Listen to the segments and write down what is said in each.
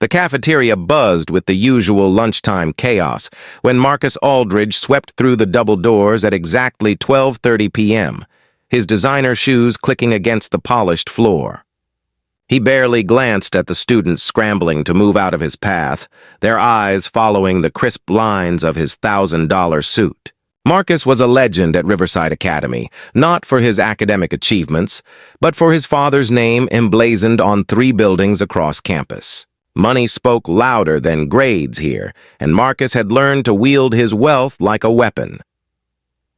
The cafeteria buzzed with the usual lunchtime chaos when Marcus Aldridge swept through the double doors at exactly 12:30 p.m., his designer shoes clicking against the polished floor. He barely glanced at the students scrambling to move out of his path, their eyes following the crisp lines of his $1,000 suit. Marcus was a legend at Riverside Academy, not for his academic achievements, but for his father's name emblazoned on 3 buildings across campus. Money spoke louder than grades here, and Marcus had learned to wield his wealth like a weapon.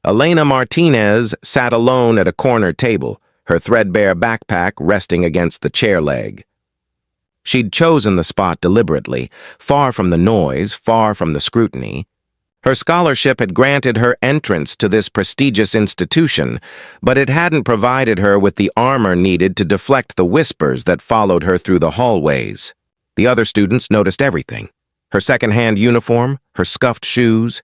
Elena Martinez sat alone at a corner table, her threadbare backpack resting against the chair leg. She'd chosen the spot deliberately, far from the noise, far from the scrutiny. Her scholarship had granted her entrance to this prestigious institution, but it hadn't provided her with the armor needed to deflect the whispers that followed her through the hallways. The other students noticed everything. Her second-hand uniform, her scuffed shoes,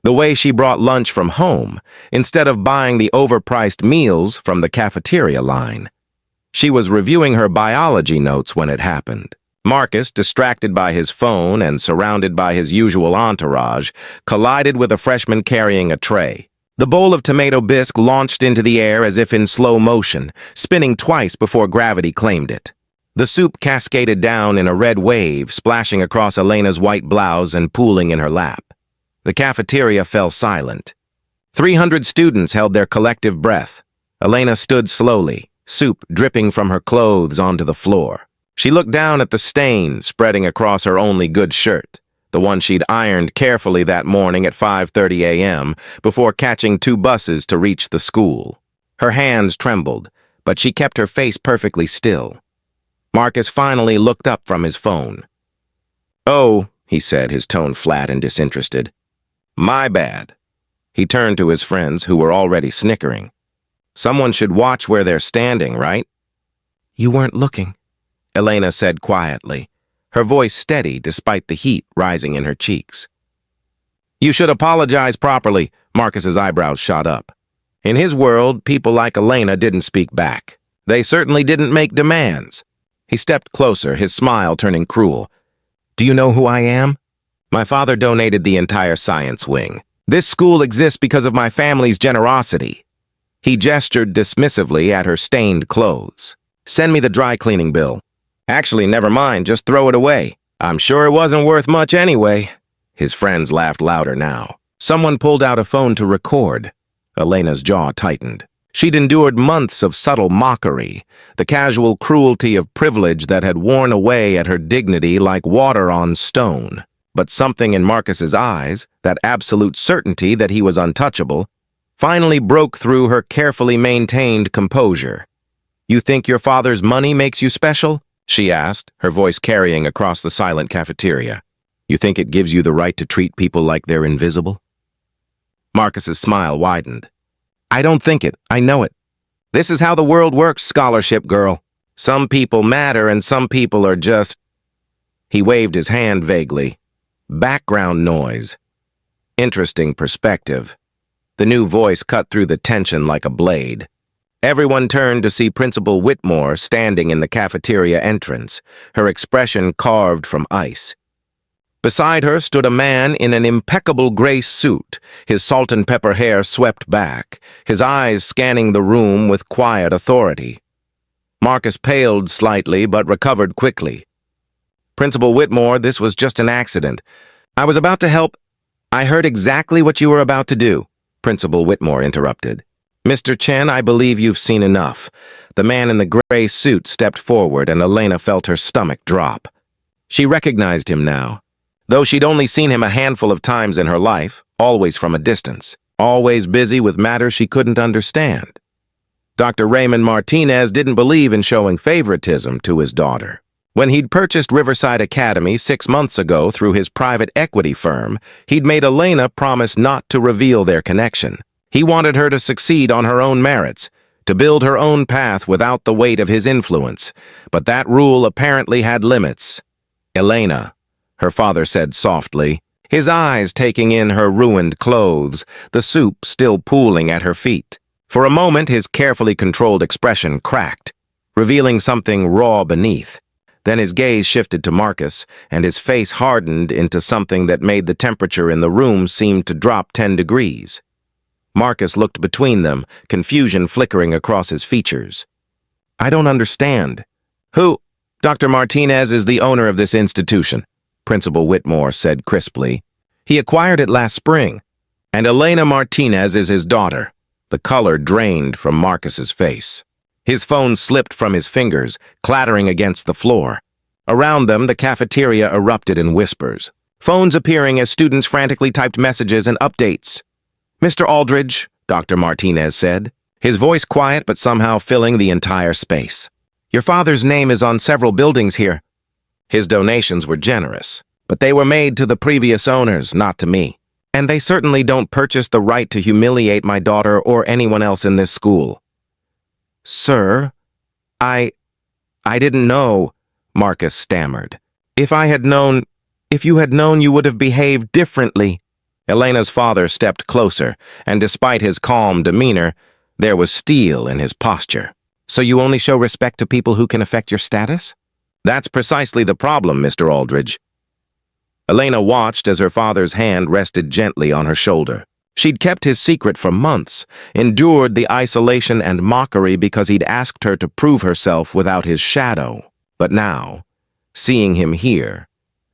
the way she brought lunch from home, instead of buying the overpriced meals from the cafeteria line. She was reviewing her biology notes when it happened. Marcus, distracted by his phone and surrounded by his usual entourage, collided with a freshman carrying a tray. The bowl of tomato bisque launched into the air as if in slow motion, spinning twice before gravity claimed it. The soup cascaded down in a red wave, splashing across Elena's white blouse and pooling in her lap. The cafeteria fell silent. 300 students held their collective breath. Elena stood slowly, soup dripping from her clothes onto the floor. She looked down at the stain spreading across her only good shirt, the one she'd ironed carefully that morning at 5:30 a.m. before catching 2 buses to reach the school. Her hands trembled, but she kept her face perfectly still. Marcus finally looked up from his phone. "Oh," he said, his tone flat and disinterested. "My bad." He turned to his friends, who were already snickering. "Someone should watch where they're standing, right?" "You weren't looking," Elena said quietly, her voice steady despite the heat rising in her cheeks. "You should apologize properly," Marcus's eyebrows shot up. In his world, people like Elena didn't speak back. They certainly didn't make demands. He stepped closer, his smile turning cruel. "Do you know who I am? My father donated the entire science wing. This school exists because of my family's generosity." He gestured dismissively at her stained clothes. "Send me the dry cleaning bill." "Actually, never mind, just throw it away. I'm sure it wasn't worth much anyway." His friends laughed louder now. Someone pulled out a phone to record. Elena's jaw tightened. She'd endured months of subtle mockery, the casual cruelty of privilege that had worn away at her dignity like water on stone. But something in Marcus's eyes, that absolute certainty that he was untouchable, finally broke through her carefully maintained composure. "You think your father's money makes you special?" she asked, her voice carrying across the silent cafeteria. "You think it gives you the right to treat people like they're invisible?" Marcus's smile widened. "I don't think it, I know it. This is how the world works, scholarship girl. Some people matter and some people are just—" He waved his hand vaguely. "Background noise. Interesting perspective." The new voice cut through the tension like a blade. Everyone turned to see Principal Whitmore standing in the cafeteria entrance, her expression carved from ice. Beside her stood a man in an impeccable gray suit, his salt and pepper hair swept back, his eyes scanning the room with quiet authority. Marcus paled slightly but recovered quickly. "Principal Whitmore, this was just an accident. I was about to help—" "I heard exactly what you were about to do," Principal Whitmore interrupted. "Mr. Chen, I believe you've seen enough." The man in the gray suit stepped forward and Elena felt her stomach drop. She recognized him now, though she'd only seen him a handful of times in her life, always from a distance, always busy with matters she couldn't understand. Dr. Raymond Martinez didn't believe in showing favoritism to his daughter. When he'd purchased Riverside Academy 6 months ago through his private equity firm, he'd made Elena promise not to reveal their connection. He wanted her to succeed on her own merits, to build her own path without the weight of his influence. But that rule apparently had limits. "Elena," her father said softly, his eyes taking in her ruined clothes, the soup still pooling at her feet. For a moment, his carefully controlled expression cracked, revealing something raw beneath. Then his gaze shifted to Marcus, and his face hardened into something that made the temperature in the room seem to drop 10 degrees. Marcus looked between them, confusion flickering across his features. "I don't understand." "Who?" "Dr. Martinez is the owner of this institution," Principal Whitmore said crisply. "He acquired it last spring, and Elena Martinez is his daughter." The color drained from Marcus's face. His phone slipped from his fingers, clattering against the floor. Around them, the cafeteria erupted in whispers, phones appearing as students frantically typed messages and updates. "Mr. Aldridge," Dr. Martinez said, his voice quiet but somehow filling the entire space. "Your father's name is on several buildings here." His donations were generous, but they were made to the previous owners, not to me. And they certainly don't purchase the right to humiliate my daughter or anyone else in this school. "Sir, I didn't know," Marcus stammered. If you had known, you would have behaved differently." Elena's father stepped closer, and despite his calm demeanor, there was steel in his posture. "So you only show respect to people who can affect your status?" "That's precisely the problem, Mr. Aldridge." Elena watched as her father's hand rested gently on her shoulder. She'd kept his secret for months, endured the isolation and mockery because he'd asked her to prove herself without his shadow. But now, seeing him here,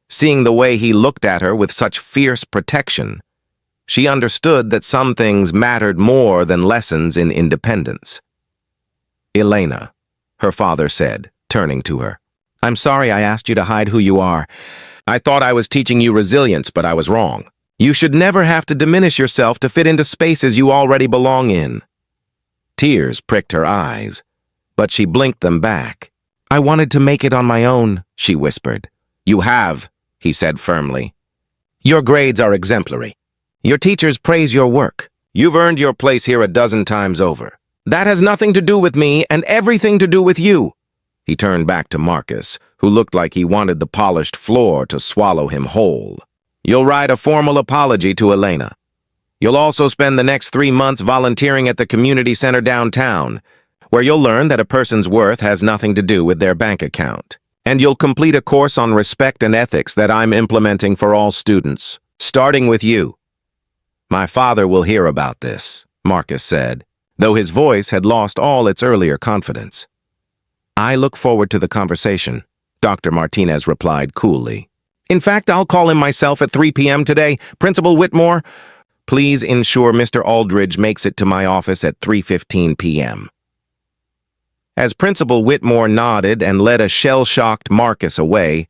seeing the way he looked at her with such fierce protection, she understood that some things mattered more than lessons in independence. "Elena," her father said, turning to her, "I'm sorry I asked you to hide who you are. I thought I was teaching you resilience, but I was wrong. You should never have to diminish yourself to fit into spaces you already belong in." Tears pricked her eyes, but she blinked them back. "I wanted to make it on my own," she whispered. "You have," he said firmly. "Your grades are exemplary. Your teachers praise your work. You've earned your place here a dozen times over. That has nothing to do with me and everything to do with you." He turned back to Marcus, who looked like he wanted the polished floor to swallow him whole. "You'll write a formal apology to Elena. You'll also spend the next 3 months volunteering at the community center downtown, where you'll learn that a person's worth has nothing to do with their bank account. And you'll complete a course on respect and ethics that I'm implementing for all students, starting with you." "My father will hear about this," Marcus said, though his voice had lost all its earlier confidence. "I look forward to the conversation," Dr. Martinez replied coolly. "In fact, I'll call him myself at 3 p.m. today. Principal Whitmore, please ensure Mr. Aldridge makes it to my office at 3:15 p.m. As Principal Whitmore nodded and led a shell-shocked Marcus away,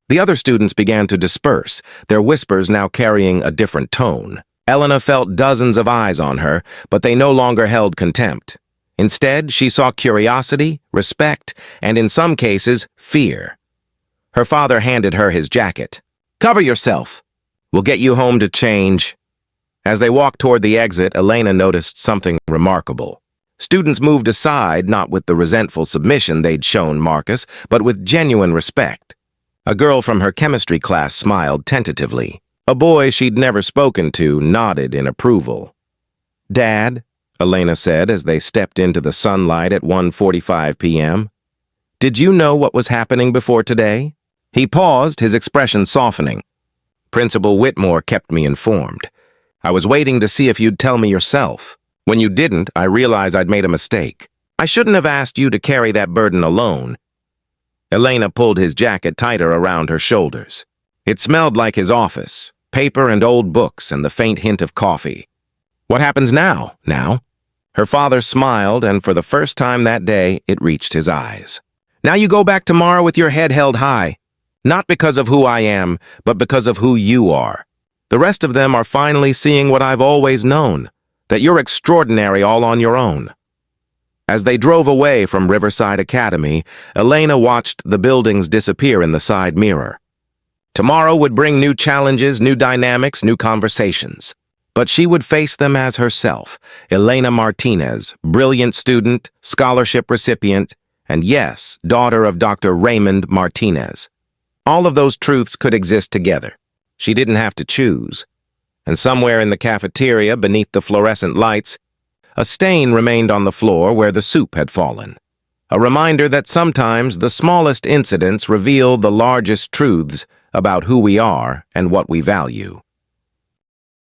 the other students began to disperse, their whispers now carrying a different tone. Elena felt dozens of eyes on her, but they no longer held contempt. Instead, she saw curiosity, respect, and in some cases, fear. Her father handed her his jacket. "Cover yourself. We'll get you home to change." As they walked toward the exit, Elena noticed something remarkable. Students moved aside, not with the resentful submission they'd shown Marcus, but with genuine respect. A girl from her chemistry class smiled tentatively. A boy she'd never spoken to nodded in approval. "Dad," Elena said as they stepped into the sunlight at 1:45 p.m., "did you know what was happening before today?" He paused, his expression softening. "Principal Whitmore kept me informed. I was waiting to see if you'd tell me yourself. When you didn't, I realized I'd made a mistake. I shouldn't have asked you to carry that burden alone." Elena pulled his jacket tighter around her shoulders. It smelled like his office, paper and old books and the faint hint of coffee. "What happens now? Her father smiled, and for the first time that day, it reached his eyes. "Now you go back tomorrow with your head held high. Not because of who I am, but because of who you are. The rest of them are finally seeing what I've always known, that you're extraordinary all on your own." As they drove away from Riverside Academy, Elena watched the buildings disappear in the side mirror. Tomorrow would bring new challenges, new dynamics, new conversations. But she would face them as herself, Elena Martinez, brilliant student, scholarship recipient, and yes, daughter of Dr. Raymond Martinez. All of those truths could exist together. She didn't have to choose. And somewhere in the cafeteria, beneath the fluorescent lights, a stain remained on the floor where the soup had fallen. A reminder that sometimes the smallest incidents reveal the largest truths about who we are and what we value.